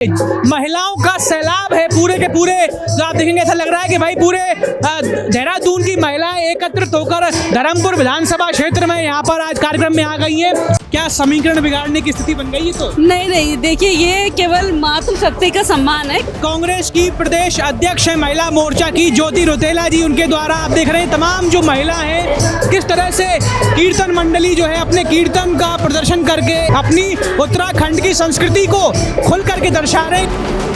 महिलाओं का सैलाब है पूरे के पूरे। तो आप देखेंगे ऐसा लग रहा है कि भाई पूरे देहरादून की महिलाएं एकत्रित होकर धर्मपुर विधानसभा क्षेत्र में यहाँ पर आज कार्यक्रम में आ गई हैं। क्या समीकरण बिगाड़ने की स्थिति बन गई है? तो नहीं, देखिए ये केवल मातृशक्ति का सम्मान है। कांग्रेस की प्रदेश अध्यक्ष है महिला मोर्चा की ज्योति रौतेला जी, उनके द्वारा आप देख रहे हैं तमाम जो महिला है किस तरह से कीर्तन मंडली जो है अपने कीर्तन का प्रदर्शन करके अपनी उत्तराखंड की संस्कृति को खुल करके दर्शा रहे।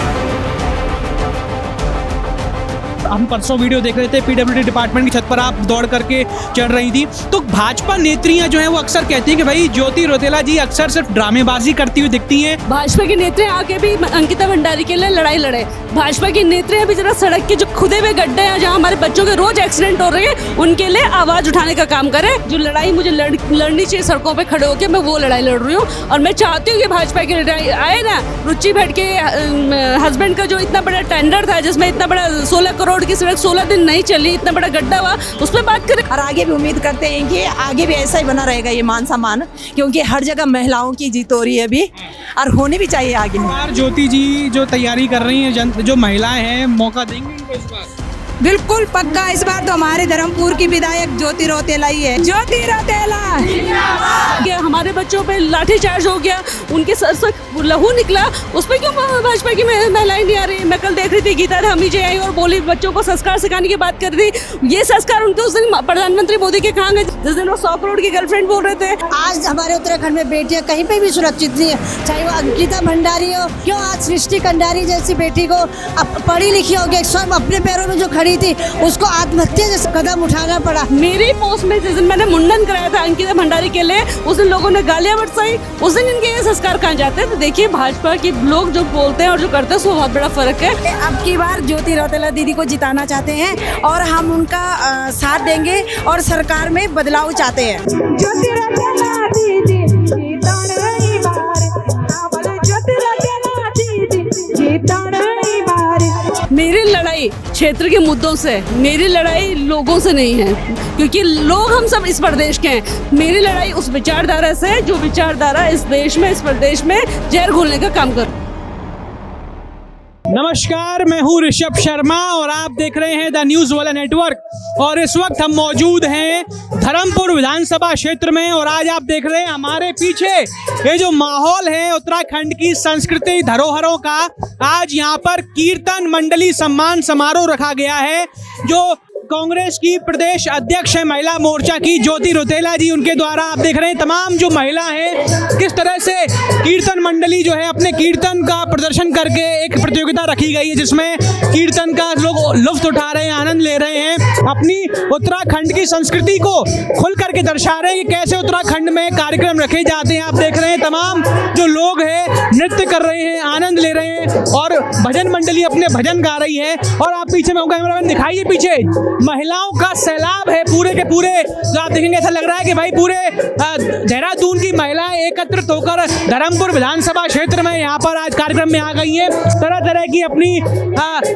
हम परसों वीडियो देख रहे थे, पीडब्ल्यूडी डिपार्टमेंट की छत पर आप दौड़ करके चढ़ रही थी, तो भाजपा नेत्रियां जो हैं वो अक्सर कहती हैं कि भाई ज्योति रौतेला जी अक्सर सिर्फ ड्रामेबाजी करती हुई दिखती हैं। भाजपा की नेत्री आके भी अंकिता भंडारी के लिए लड़ाई लड़े। भाजपा की नेत्री अभी जरा सड़क के जो खुदे हुए गड्ढे हैं जहाँ हमारे बच्चों के रोज एक्सीडेंट हो रहे हैं उनके लिए आवाज उठाने का काम करे। जो लड़ाई मुझे लड़नी चाहिए सड़कों पर खड़े होकर, मैं वो लड़ाई लड़ रही हूँ। और मैं चाहती हूँ कि भाजपा की लड़ाई आए ना। रुचि भट्ट के हस्बैंड का जो इतना बड़ा टेंडर था जिसमें इतना बड़ा 16 करोड़ की सड़क 16 दिन नहीं चली, इतना बड़ा गड्ढा हुआ, उस पर बात करें। और आगे भी उम्मीद करते हैं कि आगे भी ऐसा ही बना रहेगा ये मान सम्मान, क्योंकि हर जगह महिलाओं की जीत हो रही है अभी और होनी भी चाहिए आगे। ज्योति जी जो तैयारी कर रही हैं, जो महिलाएं हैं, मौका देंगे इनको इस बार? बिल्कुल पक्का। इस बार तो हमारे धर्मपुर की विधायक ज्योति रौतेला ही है। ज्योति रौतेला हमारे बच्चों पे लाठीचार्ज हो गया, उनके सर से लहू निकला, उस पर क्यों भाजपा की महिलाएं नहीं आ रही? मैं कल देख रही थी गीता धामी जी आई और बोली बच्चों को संस्कार सिखाने की बात कर रही थी। ये संस्कार उनके उस दिन प्रधानमंत्री मोदी के कहाँ गए जिस दिन वो 100 करोड़ की गर्लफ्रेंड बोल रहे थे। आज हमारे उत्तराखंड में बेटियां कहीं पे भी सुरक्षित नहीं है, चाहे वो अंकिता भंडारी हो, क्यों आज सृष्टि कंडारी जैसी बेटी को पढ़ी लिखी होगी, स्वयं अपने पैरों में जो खड़ी थी उसको आत्महत्या जैसे कदम उठाना पड़ा। मेरी पोस्ट में जिस दिन मैंने मुंडन कराया था अंकिता भंडारी के लिए, उस दिन लोगों ने गालियां बरसाई। उस दिन इनके ये संस्कार कहाँ जाते हैं? तो देखिए भाजपा के लोग जो बोलते हैं और जो करते हैं उसमें बहुत बड़ा फर्क है। अब की बार ज्योति रौतेला दीदी को जिताना चाहते हैं और हम उनका साथ देंगे और सरकार में बदलाव चाहते हैं। ज्योति रौतेला दीदी मेरी लड़ाई क्षेत्र के मुद्दों से, मेरी लड़ाई लोगों से नहीं है, क्योंकि लोग हम सब इस प्रदेश के हैं। मेरी लड़ाई उस विचारधारा से जो विचारधारा इस देश में, इस प्रदेश में जहर घोलने का काम कर। नमस्कार, मैं हूँ ऋषभ शर्मा और आप देख रहे हैं द न्यूज़ वाला नेटवर्क। और इस वक्त हम मौजूद हैं धर्मपुर विधानसभा क्षेत्र में और आज आप देख रहे हैं हमारे पीछे ये जो माहौल है उत्तराखंड की संस्कृति धरोहरों का। आज यहाँ पर कीर्तन मंडली सम्मान समारोह रखा गया है। जो कांग्रेस की प्रदेश अध्यक्ष है महिला मोर्चा की ज्योति रौतेला जी, उनके द्वारा आप देख रहे हैं तमाम जो महिला हैं किस तरह से कीर्तन मंडली जो है अपने कीर्तन का प्रदर्शन करके एक प्रतियोगिता रखी गई है जिसमें कीर्तन का लोग लुत्फ उठा रहे हैं, आनंद ले रहे हैं, अपनी उत्तराखंड की संस्कृति को खुल करके दर्शा रहे हैं कि कैसे उत्तराखंड में कार्यक्रम रखे जाते हैं। आप देख रहे हैं तमाम जो लोग हैं नृत्य कर रहे हैं, आनंद ले रहे हैं और भजन मंडली अपने भजन गा रही है। और आप पीछे में कैमरामैन दिखाइए, पीछे महिलाओं का सैलाब है पूरे के पूरे। तो आप देखेंगे ऐसा लग रहा है कि भाई पूरे देहरादून की महिलाएं एकत्रित होकर धर्मपुर विधानसभा क्षेत्र में यहाँ पर आज कार्यक्रम में आ गई हैं। तरह तरह की अपनी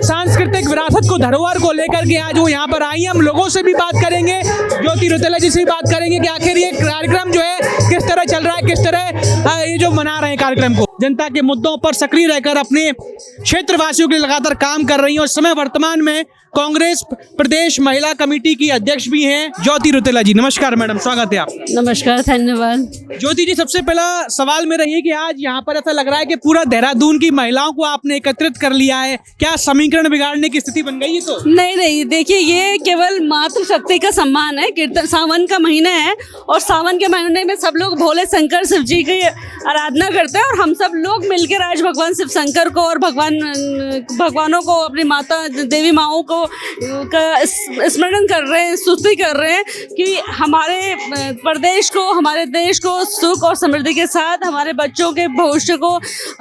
सांस्कृतिक विरासत को, धरोहर को लेकर के आज वो यहाँ पर आई हैं। हम लोगों से भी बात करेंगे, ज्योति रौतेला जी से भी बात करेंगे कि आखिर ये कार्यक्रम जो है किस तरह चल रहा है, किस तरह ये जो मना रहे हैं कार्यक्रम को। जनता के मुद्दों पर सक्रिय रहकर अपने क्षेत्रवासियों के लिए लगातार काम कर रही हैं। और समय वर्तमान में कांग्रेस प्रदेश महिला कमेटी की अध्यक्ष भी हैं ज्योति रौतेला जी। नमस्कार मैडम, स्वागत है आप। नमस्कार, धन्यवाद। ज्योति जी, सबसे पहला सवाल मेरा ये कि आज यहाँ पर ऐसा लग रहा है कि पूरा देहरादून की महिलाओं को आपने एकत्रित कर लिया है, क्या समीकरण बिगाड़ने की स्थिति बन गई है? तो नहीं, देखिए ये केवल मातृशक्ति का सम्मान है। कीर्तन सावन का महीना है और सावन के महीने में सब लोग भोले शंकर शिव जी की आराधना करते हैं और हम सब लोग मिलकर आज भगवान शिव शंकर को और भगवानों को, अपनी माता देवी माओं को का स्मरण कर रहे हैं, स्तुति कर रहे हैं कि हमारे प्रदेश को, हमारे देश को सुख और समृद्धि के साथ, हमारे बच्चों के भविष्य को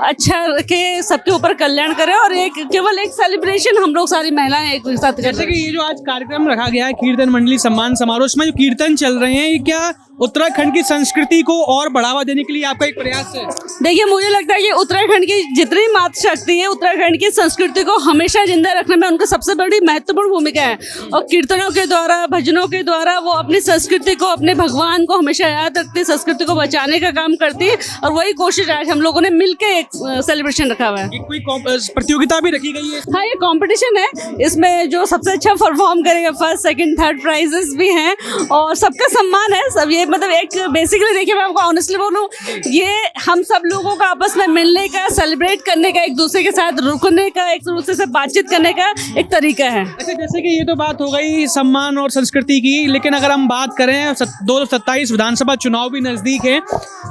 अच्छा रखे, सबके ऊपर कल्याण करें। और एक केवल एक सेलिब्रेशन हम लोग सारी महिलाएं एक साथ, जैसे कि ये जो आज कार्यक्रम रखा गया है कीर्तन मंडली सम्मान समारोह, इसमें जो कीर्तन चल रहे हैं ये क्या उत्तराखंड की संस्कृति को और बढ़ावा देने के लिए आपका एक प्रयास है? देखिए, मुझे लगता है कि उत्तराखंड की जितनी मातृशक्ति है, उत्तराखंड की संस्कृति को हमेशा जिंदा रखने में उनका सबसे बड़ी महत्वपूर्ण भूमिका है। और कीर्तनों के द्वारा, भजनों के द्वारा वो अपनी संस्कृति को, अपने भगवान को हमेशा याद रखती है, संस्कृति को बचाने का काम करती है। और वही कोशिश आज हम लोगों ने मिलकर एक सेलिब्रेशन रखा हुआ है। कोई प्रतियोगिता भी रखी गई है? हाँ, ये कंपटीशन है। इसमें जो सबसे अच्छा परफॉर्म करेगा, फर्स्ट सेकंड थर्ड प्राइजेस भी हैं और सबका सम्मान है। सब ये मतलब एक बेसिकली देखिए, मैं आपको ऑनेस्टली बोलूं, ये हम सब लोगों का आपस में मिलने का, सेलिब्रेट करने का, एक दूसरे के साथ रुकने का, एक दूसरे से बातचीत करने का एक तरीका है। अच्छा, जैसे कि ये तो बात हो गई सम्मान और संस्कृति की, लेकिन अगर हम बात करें 2027 विधानसभा चुनाव भी नजदीक है।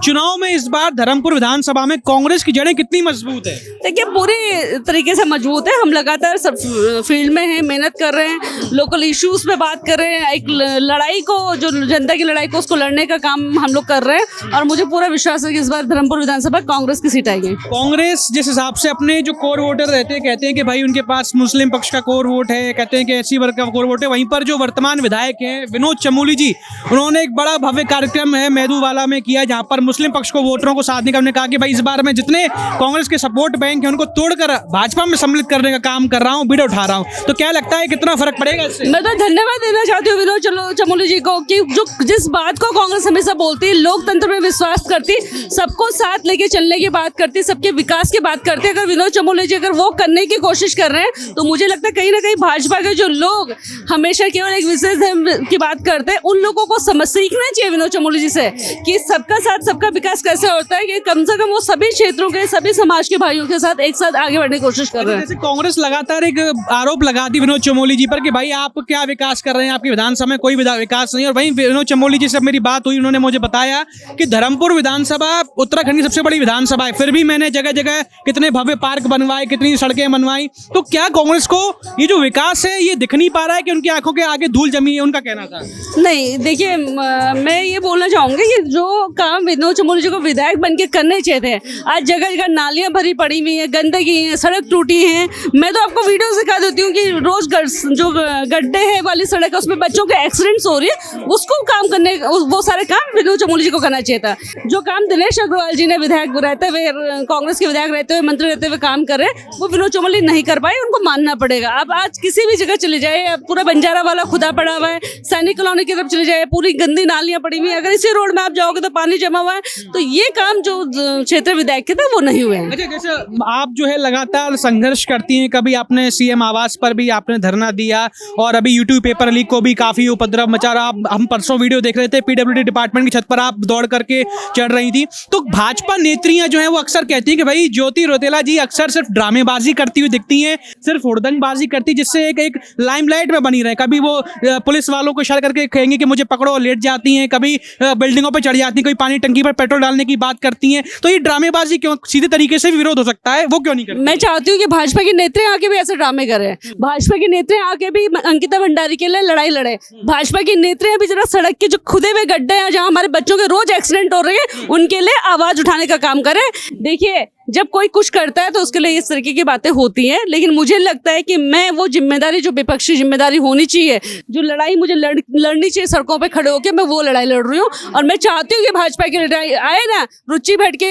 चुनाव में इस बार धर्मपुर विधानसभा में कांग्रेस की जड़ें कितनी मजबूत है? देखिए, पूरी तरीके से मजबूत है। हम लगातार सब फील्ड में हैं, मेहनत कर रहे हैं, लोकल इश्यूज पे बात कर रहे हैं, एक लड़ाई को, जो जनता की लड़ाई को, उसको लड़ने का काम हम लोग कर रहे हैं। और मुझे पूरा विश्वास है कि इस बार धर्मपुर विधानसभा कांग्रेस की सीट आएगी। कांग्रेस जिस हिसाब से अपने जो कोर वोटर रहते हैं, कहते हैं कि भाई उनके पास मुस्लिम पक्ष का कोर वोट है, कहते हैं कि एससी वर्ग का कोर वोट है, वहीं पर जो वर्तमान विधायक हैं विनोद चमोली जी, उन्होंने एक बड़ा भव्य कार्यक्रम है मेदूवाला में किया, जहां पर मुस्लिम पक्ष को वोटरों को साधने का, उन्होंने कहा कि भाई इस बार मैं जितने कांग्रेस के सपोर्ट बैंक है उनको तोड़कर भाजपा में सम्मिलित करने का काम कर रहा हूँ, बीड़ा उठा रहा हूँ। तो क्या लगता है कितना फर्क पड़ेगा इससे? मैं तो धन्यवाद देना चाहती हूँ विनोद चमोली जी को कि जो जिस बात को कांग्रेस हमेशा बोलती है, लोकतंत्र में विश्वास करती, सबको साथ लेके चलने की बात करती, सबके विकास की बात करती है। अगर विनोद चमोली जी अगर वो करने की कोशिश कर रहे हैं, तो मुझे लगता है कहीं ना कहीं भाजपा के जो लोग हमेशा केवल एक विशेष धर्म की बात करते हैं, उन लोगों को सीखना चाहिए विनोद चमोली जी से कि सबका साथ सबका विकास कैसे होता है, कि कम से कम वो सभी क्षेत्रों के, सभी समाज के भाइयों के साथ एक साथ आगे बढ़ने की कोशिश कर रहे हैं। जैसे कांग्रेस लगातार एक आरोप लगाती विनोद चमोली जी पर कि भाई आप क्या विकास कर रहे हैं, आपकी विधानसभा में कोई विकास नहीं। और वहीं विनोद चमोली जी से मेरी बात हुई, उन्होंने मुझे बताया कि धर्मपुर विधानसभा उत्तराखंड की सबसे बड़ी विधानसभा है, फिर भी मैंने जगह जगह कितने भव्य पार्क बनवाए, कितनी सड़कें बनवाई। तो क्या कांग्रेस को ये जो विकास है ये दिख नहीं पा रहा है कि उनकी आंखों के आगे धूल जमी है? उनका कहना था। नहीं, देखिए, मैं ये बोलना चाहूंगी कि जो काम विनोद चमोली जी को विधायक बन के करने चाहिए थे, आज जगह जगह नालियां भरी पड़ी हुई है, गंदगी है, सड़क टूटी है। मैं तो आपको वीडियो दिखा देती हूँ कि रोज जो गड्ढे है वाली सड़क है, उसमें बच्चों के एक्सीडेंट्स हो रही है, उसको काम करने, वो सारे काम विनोद चमोली जी को करना चाहिए था। जो काम दिनेश अग्रवाल जी ने विधायक रहते हुए, कांग्रेस के विधायक रहते हुए, मंत्री रहते हुए काम करे, वो विनोद चमोली नहीं कर पाए, उनको मानना पड़ेगा। अब आज किसी भी जगह चले जाए, पूरा बंजारा वाला खुदा पड़ा हुआ है, सैनिक कॉलोनी की तरफ चले जाए, पूरी गंदी नालियां पड़ी हुई है, अगर इसी रोड में आप जाओगे तो पानी जमा हुआ है। तो ये काम जो क्षेत्र विधायक के थे वो नहीं हुए हैं। अच्छा, जैसे आप जो है लगातार संघर्ष करती हैं, कभी आपने सीएम आवास पर भी आपने धरना दिया और अभी यूट्यूब पेपर लीक को भी काफी उपद्रव मचा रहा। हम परसों वीडियो देख रहे थे, पीडब्ल्यूडी डिपार्टमेंट की छत पर आप दौड़ करके चढ़ रही थी। तो भाजपा नेत्रियां जो है वो अक्सर कहती हैं कि भाई ज्योति रौतेला जी अक्सर सिर्फ ड्रामेबाजी करती हुई दिखती हैं, सिर्फ हुड़दंगबाजी करती, जिससे एक लाइमलाइट में बनी रहे। कभी वो पुलिस वालों को इशारा करके कहेंगे कि मुझे पकड़ो और लेट जाती हैं, कभी बिल्डिंगों पर चढ़ जाती हैं, कोई पानी टंकी पर पेट्रोल डालने की बात करती हैं। तो ये ड्रामेबाजी क्यों, सीधे तरीके से विरोध हो सकता है, वो क्यों नहीं करती? मैं चाहती हूँ कि भाजपा की नेत्रियां आके भी ऐसे ड्रामे करें, भाजपा की नेत्रियां आके भी अंकिता भंडारी के लिए लड़ाई लड़े, भाजपा की नेत्रियां भी जरा सड़क के जो खुदे हुए गड्ढे हैं, जहाँ हमारे बच्चों के रोज एक्सीडेंट हो रहे हैं, उनके लिए आवाज उठाने का काम करें। देखिए, जब कोई कुछ करता है तो उसके लिए इस तरीके की बातें होती हैं, लेकिन मुझे लगता है कि मैं वो जिम्मेदारी, जो विपक्षी जिम्मेदारी होनी चाहिए, जो लड़ाई मुझे लड़नी चाहिए सड़कों पे खड़े होकर, मैं वो लड़ाई लड़ रही हूँ। और मैं चाहती हूँ कि भाजपा की लड़ाई आए ना। रुचि भट्ट के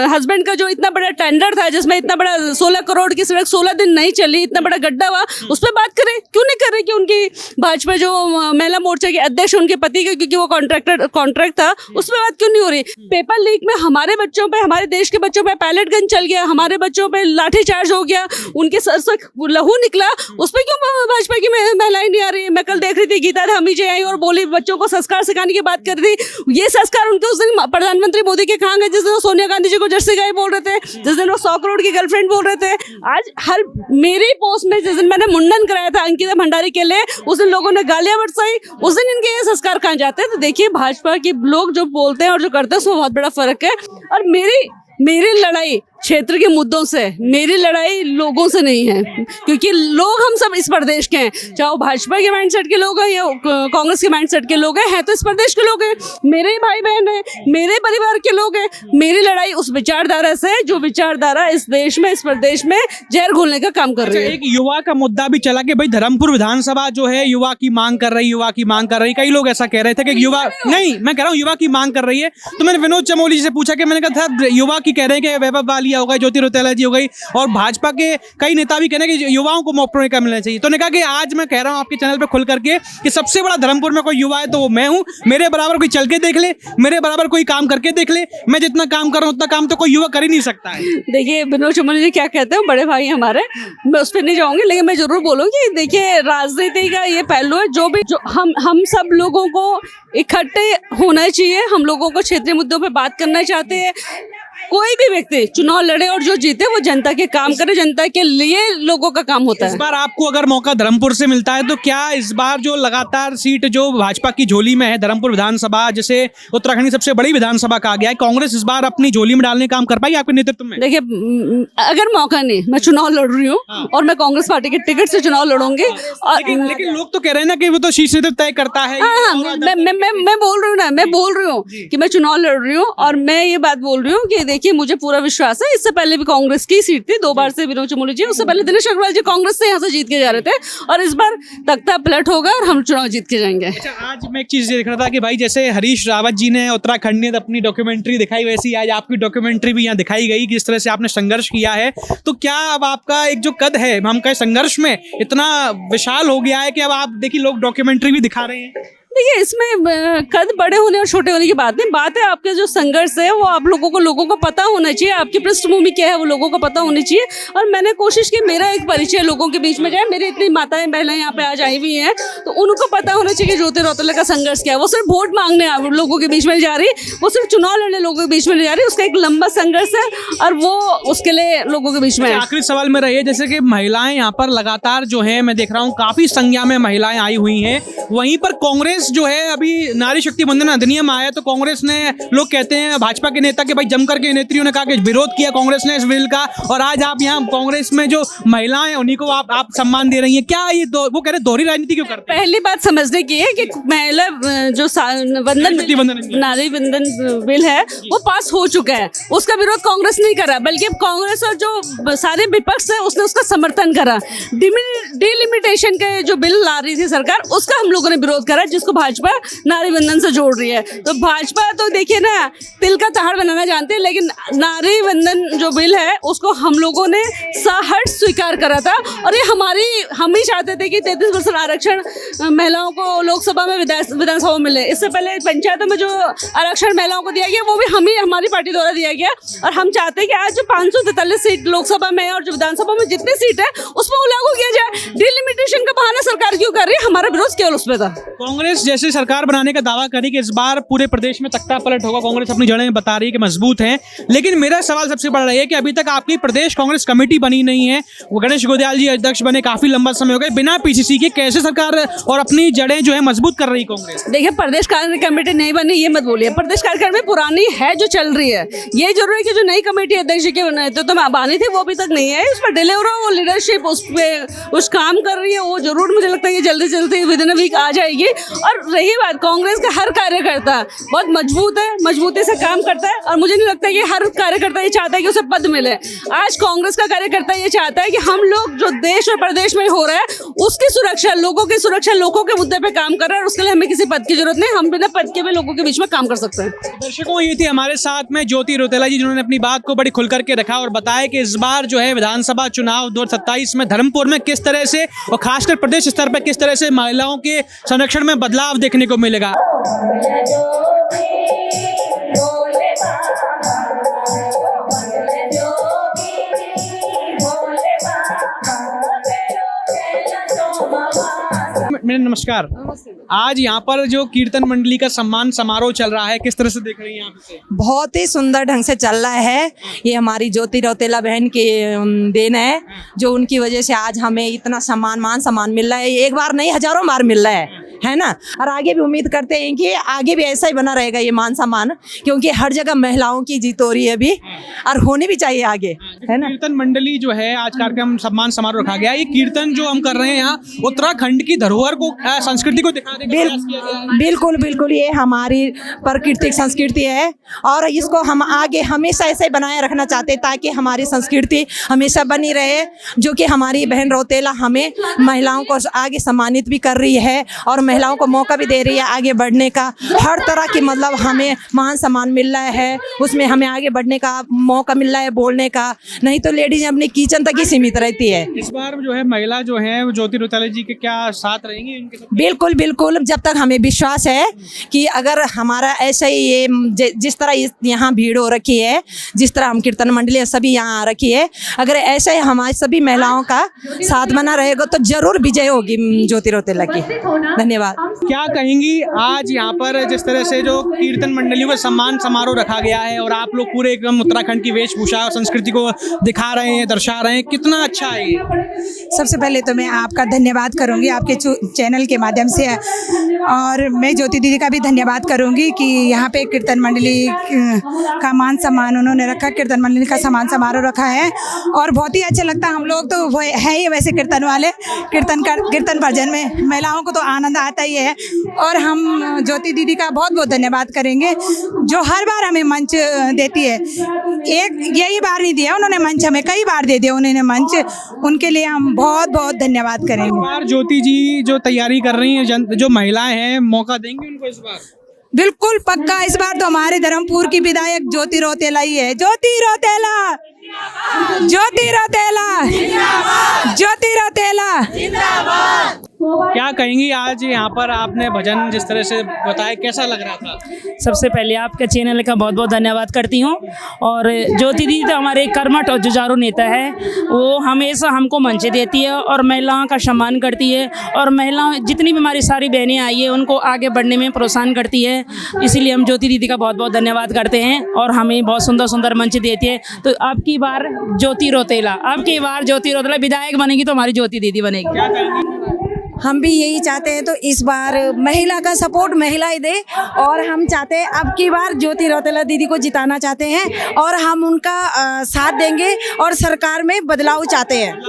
हस्बैंड का जो इतना बड़ा टेंडर था, जिसमें इतना बड़ा 16 करोड़ की सड़क 16 दिन नहीं चली, इतना बड़ा गड्ढा हुआ, उस पर बात करें। क्यों नहीं कर रहे कि उनकी भाजपा जो महिला मोर्चा के अध्यक्ष, उनके पति के, क्योंकि वो कॉन्ट्रैक्ट था, उस पर बात क्यों नहीं हो रही? पेपर लीक में हमारे बच्चों पर, हमारे देश के बच्चों पर पैलेट गन चल गया, हमारे बच्चों पे लाठीचार्ज हो गया, उनके सर से लहू निकला, उस पर क्यों भाजपा की महिलाएं नहीं आ रही? मैं कल देख रही थी, गीता धामी जी आई और बोली, बच्चों को संस्कार सिखाने की बात कर रही थी। ये संस्कार उनके उस दिन प्रधानमंत्री मोदी के कहाँ गए, जिस दिन वो सोनिया गांधी जी को जर्सी गाय बोल रहे थे, जिस दिन वो 100 करोड़ की गर्लफ्रेंड बोल रहे थे। आज हर मेरी पोस्ट में जिस दिन मैंने मुंडन कराया था अंकिता भंडारी के लिए, उस दिन लोगों ने गालियां बरसाई, उस दिन इनके ये संस्कार कहाँ जाते हैं? तो देखिए, भाजपा के लोग जो बोलते हैं और जो करते हैं उसमें बहुत बड़ा फर्क है। और मेरी लड़ाई क्षेत्र के मुद्दों से, मेरी लड़ाई लोगों से नहीं है, क्योंकि लोग हम सब इस प्रदेश के हैं, चाहे वो भाजपा के माइंडसेट के लोग हैं या कांग्रेस के माइंडसेट के लोग हैं तो इस प्रदेश के लोग हैं, मेरे भाई बहन हैं, मेरे परिवार के लोग हैं। मेरी लड़ाई उस विचारधारा से जो विचारधारा इस देश में, इस प्रदेश में जहर घोलने का काम कर रही है। एक युवा का मुद्दा भी चला कि भाई धर्मपुर विधानसभा जो है युवा की मांग कर रही, कई लोग ऐसा कह रहे थे कि युवा नहीं, मैं कह रहा हूँ युवा की मांग कर रही है। तो मैंने विनोद चमोली जी से पूछा कि मैंने कहा था युवा की कह रहे हैं कि वैभव वालिया हो गए, ज्योति रौतेला जी हो गई, और भाजपा के कई नेता भी कह रहे हैं कि युवाओं को मौका मिलना चाहिए। तो ने कहा कि आज मैं कह रहा हूँ आपके चैनल पे खुल करके कि सबसे बड़ा धर्मपुर में कोई युवा है तो वो मैं हूँ, मेरे बराबर कोई चल के देख ले, मेरे बराबर कोई काम करके देख ले, मैं जितना काम कर रहा हूँ उतना काम तो कोई युवा कर ही नहीं सकता है। देखिए विनोद चमोली जी क्या कहते हैं, बड़े भाई हमारे, मैं उस पर नहीं जाऊंगी, लेकिन मैं जरूर बोलूंगी। देखिए राजनीति का ये पहलू है, जो हम सब लोगों को इकट्ठे होना चाहिए, हम लोगों को क्षेत्रीय मुद्दों पे बात करना चाहते हैं। कोई भी व्यक्ति चुनाव लड़े और जो जीते वो जनता के काम करे, जनता के लिए लोगों का काम होता है। इस बार आपको अगर मौका धर्मपुर से मिलता है तो क्या इस बार जो लगातार सीट जो भाजपा की झोली में है, धर्मपुर विधानसभा जिसे उत्तराखंड की सबसे बड़ी विधानसभा कहा गया है, कांग्रेस इस बार अपनी झोली में डालने का काम कर पाएगी आपके नेतृत्व में? देखिए अगर मौका नहीं, मैं चुनाव लड़ रही हूँ और मैं कांग्रेस पार्टी के टिकट से चुनाव लड़ूंगी। लेकिन लोग तो कह रहे हैं ना कि वो तो शीर्ष नेतृत्व तय करता है। मैं बोल रही हूँ ना, मैं बोल रही हूँ कि मैं चुनाव लड़ रही हूँ और मैं ये बात बोल रही हूँ कि देखिए मुझे पूरा विश्वास है, इससे पहले भी कांग्रेस की सीट थी, 2 बार से विनोद चमोली जी, उससे पहले दिनेश अग्रवाल जी कांग्रेस से यहाँ से जीत के जा रहे थे, और इस बार तख्ता पलट होगा और हम चुनाव जीत के जाएंगे। अच्छा, आज मैं एक चीज देख रहा था कि भाई जैसे हरीश रावत जी ने उत्तराखंड ने अपनी डॉक्यूमेंट्री दिखाई, वैसी आज आपकी डॉक्यूमेंट्री भी यहाँ दिखाई गई, किस तरह से आपने संघर्ष किया है। तो क्या अब आपका एक जो कद है, हम कहें संघर्ष में, इतना विशाल हो गया है कि अब आप देखिए लोग डॉक्यूमेंट्री भी दिखा रहे हैं? देखिए इसमें कद बड़े होने और छोटे होने की बात नहीं, बात है आपके जो संघर्ष है वो आप लोगों को पता होना चाहिए, आपकी पृष्ठभूमि क्या है वो लोगों को पता होनी चाहिए। और मैंने कोशिश की मेरा एक परिचय लोगों के बीच में जाए, मेरी इतनी माताएं बहनें यहाँ पे आज आई हुई हैं तो उनको पता होना चाहिए कि ज्योति रौतेला का संघर्ष क्या है। वो सिर्फ वोट मांगने लोगों के बीच में जा रही, वो सिर्फ चुनाव लड़ने लोगों के बीच में जा रही, उसका एक लंबा संघर्ष है और वो उसके लिए लोगों के बीच में। आखिरी सवाल मेरा ये, जैसे कि महिलाएं यहाँ पर लगातार जो है मैं देख रहा हूँ काफी संख्या में महिलाएं आई हुई हैं, वहीं पर कांग्रेस जो है अभी नारी शक्ति वंदन अधिनियम आया तो कांग्रेस ने, लोग कहते हैं भाजपा के नेता के भाई जमकर के नेत्रियों ने कहा कि विरोध किया कांग्रेस ने इस बिल का, और आज आप यहाँ कांग्रेस में जो महिलाएं उन्हीं को आप सम्मान दे रही हैं। क्या ये वो कह रहे दोहरी राजनीति क्यों करते हैं? पहली बात समझने की है कि महिला जो नारी वंदन बिल है वो पास हो चुका है, उसका विरोध कांग्रेस नहीं करा, बल्कि कांग्रेस और जो सारे विपक्ष है उसने उसका समर्थन करा। डिलिमिटेशन का जो बिल ला रही थी सरकार, उसका हम लोगों ने विरोध करा, जिसको भाजपा नारी वंदन से जोड़ रही है। तो भाजपा तो देखिए ना तिल का तहाड़ बनाना जानते हैं, लेकिन नारी वंदन जो बिल है उसको हम लोगों ने सहर्ष स्वीकार करा था, और ये हम ही चाहते थे कि 33% आरक्षण महिलाओं को लोकसभा में विधानसभा में मिले। इससे पहले पंचायतों में जो आरक्षण महिलाओं को दिया गया वो भी हमारी पार्टी द्वारा दिया गया, और हम चाहते हैं कि आज जो 543 सीट लोकसभा में और जो विधानसभा में जितनी सीट है उसमें वो लागू किया जाए। डिलिमिटेशन का बहाना सरकार क्यों कर रही है? हमारा विरोध केवल उसमें था। कांग्रेस जैसे सरकार बनाने का दावा करी कि इस बार पूरे प्रदेश में तख्ता पलट होगा, कांग्रेस अपनी जड़ें बता रही है कि मजबूत हैं, लेकिन मेरा सवाल सबसे बड़ा है कि अभी तक आपकी प्रदेश कांग्रेस कमेटी बनी नहीं है। वो गणेश गोदयाल जी अध्यक्ष बने, काफी लंबा समय हो गया, बिना पीसीसी के कैसे सरकार और अपनी जड़ें जो है मजबूत कर रही कांग्रेस? देखिए प्रदेश कार्य कमेटी नहीं बनी ये मत बोलिए, प्रदेश कार्य कमेटी पुरानी है जो चल रही है। ये जरूर है कि जो नई कमेटी अध्यक्ष के नेतृत्व में बानी थी वो अभी तक नहीं है, उस पर डिलीवर वो लीडरशिप उस काम कर रही है, वो जरूर मुझे लगता है कि जल्दी जल्दी विद इन अ वीक आ जाएगी। और रही बात कांग्रेस का, हर कार्यकर्ता बहुत मजबूत है, मजबूती से काम करता है, और मुझे नहीं लगता कि हर कार्यकर्ता ये चाहता है कि उसे पद मिले। आज कांग्रेस का कार्यकर्ता ये चाहता है कि हम लोग जो देश और प्रदेश में हो रहा है उसकी सुरक्षा, लोगों की सुरक्षा, लोगों के मुद्दे पे काम कर रहा है, और उसके लिए हमें किसी पद की जरूरत नहीं, हम बिना पद के भी लोगों के बीच में काम कर सकते हैं। दर्शकों, ये थी हमारे साथ में ज्योति रौतेला जी, जिन्होंने अपनी बात को बड़ी खुल करके रखा और बताया कि इस बार जो है विधानसभा चुनाव 2027 में धर्मपुर में किस तरह से और खासकर प्रदेश स्तर पर किस तरह से महिलाओं के संरक्षण में बदलाव देखने को मिलेगा। मेरे नमस्कार। आज यहाँ पर जो कीर्तन मंडली का सम्मान समारोह चल रहा है, किस तरह से देख रही हैं आप इसे? बहुत ही सुंदर ढंग से चल रहा है। ये हमारी ज्योति रौतेला बहन की देन है, जो उनकी वजह से आज हमें इतना मान सम्मान मिल रहा है। एक बार नहीं, हजारों बार मिल रहा है। है ना। और आगे भी उम्मीद करते हैं कि आगे भी ऐसा ही बना रहेगा ये मान सम्मान, क्योंकि हर जगह महिलाओं की जीत हो रही है अभी और होनी भी चाहिए आगे, है ना। कीर्तन मंडली जो है आज कार्यक्रम सम्मान समारोह रखा गया। ये कीर्तन जो हम कर रहे हैं यहाँ उत्तराखंड की धरोहर को संस्कृति को दिखाने का प्रयास किया गया है। बिल्कुल बिल्कुल, ये हमारी प्राकृतिक संस्कृति है और इसको हम आगे हमेशा ऐसे ही बनाए रखना चाहते हैं ताकि हमारी संस्कृति हमेशा बनी रहे। जो कि हमारी बहन रौतेला हमें महिलाओं को आगे सम्मानित भी कर रही है और महिलाओं को मौका भी दे रही है आगे बढ़ने का। हर तरह की मतलब हमें मान सम्मान मिल रहा है, उसमें हमें आगे बढ़ने का मौका मिल रहा है, बोलने का। नहीं तो लेडीज अपने किचन तक ही सीमित रहती है। इस बार जो है महिला जो है वो ज्योति रौतेला जी के क्या साथ रहेंगी इनके साथ? बिल्कुल बिल्कुल, जब तक हमें विश्वास है कि अगर हमारा ऐसा ही ये जिस तरह यहाँ भीड़ हो रखी है, जिस तरह हम कीर्तन मंडली सभी यहाँ आ रखी है, अगर ऐसा ही हमारी सभी महिलाओं का साथ बना रहेगा तो जरूर विजय होगी ज्योति रौतेला की। धन्यवाद। क्या कहेंगी आज यहाँ पर जिस तरह से जो कीर्तन मंडलियों का सम्मान समारोह रखा गया है और आप लोग पूरे एकदम उत्तराखंड की वेशभूषा और संस्कृति को दिखा रहे हैं, दर्शा रहे हैं, कितना अच्छा है ये? सबसे पहले तो मैं आपका धन्यवाद करूंगी आपके चैनल के माध्यम से, और मैं ज्योति दीदी का भी धन्यवाद करूंगी कि यहाँ पे कीर्तन मंडली का मान सम्मान उन्होंने रखा, कीर्तन मंडली का सम्मान समारोह रखा है और बहुत ही अच्छा लगता है। हम लोग तो वो है ही वैसे कीर्तन वाले, कीर्तन भजन में महिलाओं को तो आनंद आता ही है और हम ज्योति दीदी का बहुत बहुत धन्यवाद करेंगे जो हर बार हमें मंच देती है। एक यही बार नहीं दिया उन्होंने मंच, हमें कई बार दे दिया उन्होंने मंच, उनके लिए हम बहुत बहुत धन्यवाद करेंगे। बार ज्योति जी जो तैयारी कर रही हैं, जो महिलाएं हैं, मौका देंगे उनको इस बार? बिल्कुल पक्का, इस बार तो हमारे धर्मपुर की विधायक ज्योति रौतेला ही है। ज्योति रौतेला, ज्योति रौतेला, ज्योति रौतेला। क्या कहेंगी आज यहाँ पर आपने भजन जिस तरह से बताया, कैसा लग रहा था? सबसे पहले आपके चैनल का बहुत बहुत धन्यवाद करती हूँ। और ज्योति दीदी तो हमारे कर्मठ और जुझारू नेता है, वो हमेशा हमको मंच देती है और महिलाओं का सम्मान करती है और महिलाओं जितनी भी हमारी सारी बहनें आई है उनको आगे बढ़ने में प्रोत्साहन करती है। इसीलिए हम ज्योति दीदी का बहुत बहुत धन्यवाद करते हैं और हमें बहुत सुंदर सुंदर मंच देती है। तो आपकी बार ज्योति रौतेला, आपकी बार ज्योति रौतेला विधायक बनेगी तो हमारी ज्योति दीदी बनेगी। हम भी यही चाहते हैं, तो इस बार महिला का सपोर्ट महिला ही दे और हम चाहते हैं अब की बार ज्योति रौतेला दीदी को जिताना चाहते हैं और हम उनका साथ देंगे और सरकार में बदलाव चाहते हैं।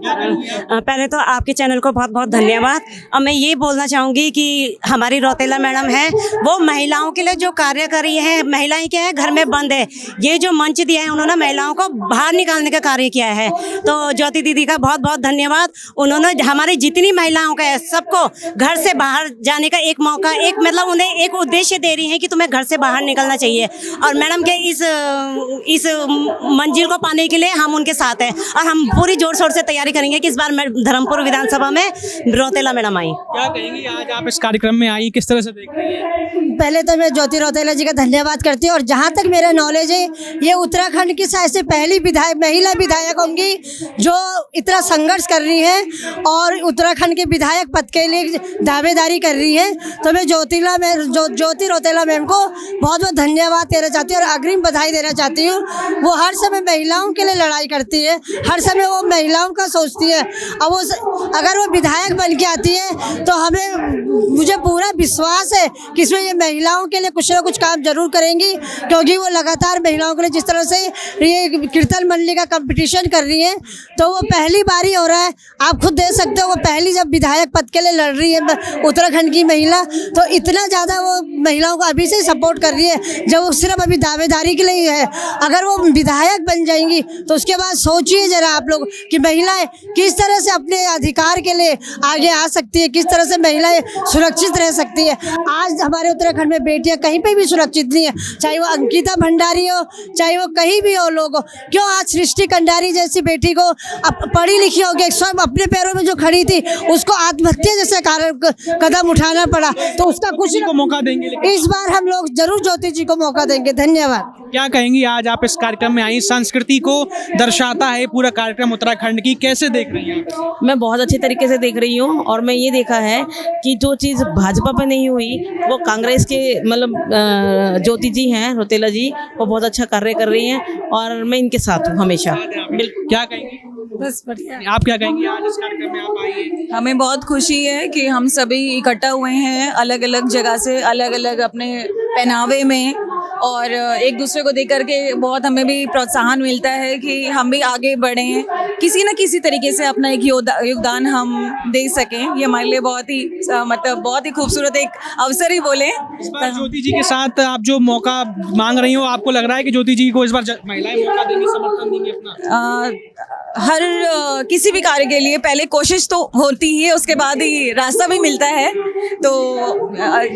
पहले तो आपके चैनल को बहुत बहुत धन्यवाद। और मैं ये बोलना चाहूँगी कि हमारी रौतेला मैडम है वो महिलाओं के लिए जो कार्य कर रही है, महिलाएं क्या है घर में बंद है, ये जो मंच दिया है उन्होंने महिलाओं को बाहर निकालने का कार्य किया है। तो ज्योति दीदी का बहुत बहुत धन्यवाद। उन्होंने हमारी जितनी महिलाओं का है सबको घर से बाहर जाने का एक मौका, एक मतलब उन्हें एक उद्देश्य दे रही है कि तुम्हें घर से बाहर निकलना चाहिए। और मैडम के इस मंजिल को पाने के लिए हम उनके साथ हैं और हम पूरी जोर शोर से तैयारी करेंगे कि इस बार धर्मपुर विधानसभा में रौतेला मैडम आई। क्या कहेंगी आज आप इस कार्यक्रम में आई, किस तरह से देख रही हैं? पहले तो मैं ज्योति रौतेला जी का धन्यवाद करती हूँ और जहाँ तक मेरा नॉलेज है ये उत्तराखंड की शायद से पहली महिला विधायक होंगी जो इतना संघर्ष कर रही है और उत्तराखंड के विधायक पद के लिए दावेदारी कर रही है। तो मैं ज्योति रौतेला मैम को बहुत बहुत धन्यवाद देना चाहती हूँ और अग्रिम बधाई देना चाहती हूँ। वो हर समय महिलाओं के लिए लड़ाई करती है, हर समय वो महिलाओं का सोचती है। अब वो अगर वो विधायक बन के आती है तो मुझे पूरा विश्वास है कि इसमें ये महिलाओं के लिए कुछ ना कुछ काम जरूर करेंगी, क्योंकि वो लगातार महिलाओं के लिए जिस तरह से ये कीर्तन मंडली का कंपटीशन कर रही है तो वो पहली बार ही हो रहा है। आप खुद देख सकते हो वो पहली जब विधायक पद के लिए लड़ रही है उत्तराखंड की महिला, तो इतना ज़्यादा वो महिलाओं को अभी से सपोर्ट कर रही है जब वो सिर्फ अभी दावेदारी के लिए है। अगर वो विधायक बन जाएंगी तो उसके बाद सोचिए जरा आप लोग कि महिलाएं किस तरह से अपने अधिकार के लिए आगे आ सकती है, किस तरह से महिलाएं सुरक्षित रह सकती है। आज हमारे उत्तराखंड में बेटियां कहीं पे भी सुरक्षित नहीं है, चाहे वो अंकिता भंडारी हो, चाहे वो कहीं भी हो लोग हो। क्यों आज सृष्टि कंडारी जैसी बेटी को पढ़ी लिखी होगी, स्वयं अपने पैरों में जो खड़ी थी उसको आत्महत्या जैसे कदम उठाना पड़ा, तो उसका कुछ को मौका देंगे। इस बार हम लोग जरूर ज्योति जी को मौका देंगे। धन्यवाद। क्या कहेंगी आज आप इस कार्यक्रम में आई, संस्कृति को दर्शाता है पूरा कार्यक्रम उत्तराखंड की, कैसे देख रही हैं? मैं बहुत अच्छे तरीके से देख रही हूँ और मैं ये देखा है कि जो चीज़ भाजपा पे नहीं हुई वो कांग्रेस के मतलब ज्योति जी हैं रौतेला जी, वो बहुत अच्छा कार्य कर रही हैं और मैं इनके साथ हूँ हमेशा। क्या कहेंगी? बस बढ़िया। आप क्या कहेंगे, आज इस कार्यक्रम में आप आई हैं? हमें बहुत खुशी है कि हम सभी इकट्ठा हुए हैं अलग अलग जगह से, अलग अलग अपने पहनावे में, और एक दूसरे को देख करके बहुत हमें भी प्रोत्साहन मिलता है कि हम भी आगे बढ़ें, किसी न किसी तरीके से अपना एक योगदान हम दे सकें। ये हमारे लिए बहुत ही मतलब बहुत ही खूबसूरत एक अवसर ही बोले। इस बार ज्योति जी के साथ आप जो मौका मांग रही हो, आपको लग रहा है कि ज्योति जी को इस बार महिलाएं मौका देंगी, समर्थन देंगी अपना? हर किसी भी कार्य के लिए पहले कोशिश तो होती ही है, उसके बाद ही रास्ता भी मिलता है। तो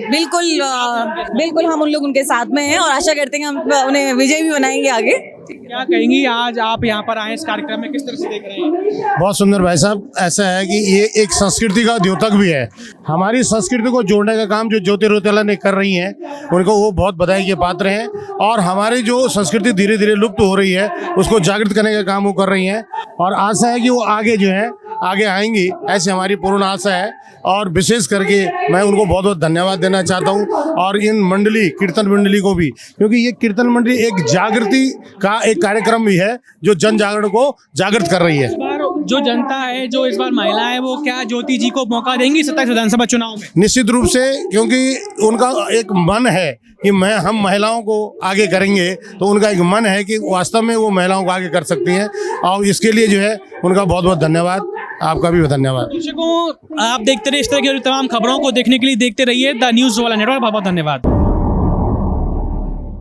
बिल्कुल हम उन लोग उनके साथ में हैं और आशा करते हैं हम उन्हें विजय भी बनाएंगे आगे। क्या कहेंगी, आज आप यहाँ पर आए इस कार्यक्रम में, किस तरह से देख रहे हैं? बहुत सुंदर भाई साहब, ऐसा है कि ये एक संस्कृति का द्योतक भी है। हमारी संस्कृति को जोड़ने का काम जो ज्योति रौतेला ने कर रही हैं, उनको वो बहुत बधाई के पात्र हैं। और हमारी जो संस्कृति धीरे धीरे लुप्त हो रही है, उसको जागृत करने का काम वो कर रही हैं, और आशा है कि वो आगे जो है आगे आएंगी, ऐसी हमारी पूर्ण आशा है। और विशेष करके मैं उनको बहुत बहुत धन्यवाद देना चाहता हूँ, और इन मंडली कीर्तन मंडली को भी, क्योंकि ये कीर्तन मंडली एक जागृति का एक कार्यक्रम भी है जो जन जागरण को जागृत कर रही है। इस बार जो जनता है, जो इस बार महिलाएं, वो क्या ज्योति जी को मौका देंगी 27 विधानसभा चुनाव में? निश्चित रूप से, क्योंकि उनका एक मन है कि हम महिलाओं को आगे करेंगे, तो उनका एक मन है कि वास्तव में वो महिलाओं को आगे कर सकती हैं, और इसके लिए जो है उनका बहुत बहुत धन्यवाद। आपका भी धन्यवाद। दर्शकों, आप देखते रहिए इस तरह की तमाम खबरों को देखने के लिए देखते रहिए द न्यूज़ वाला नेटवर्क। बहुत बहुत धन्यवाद।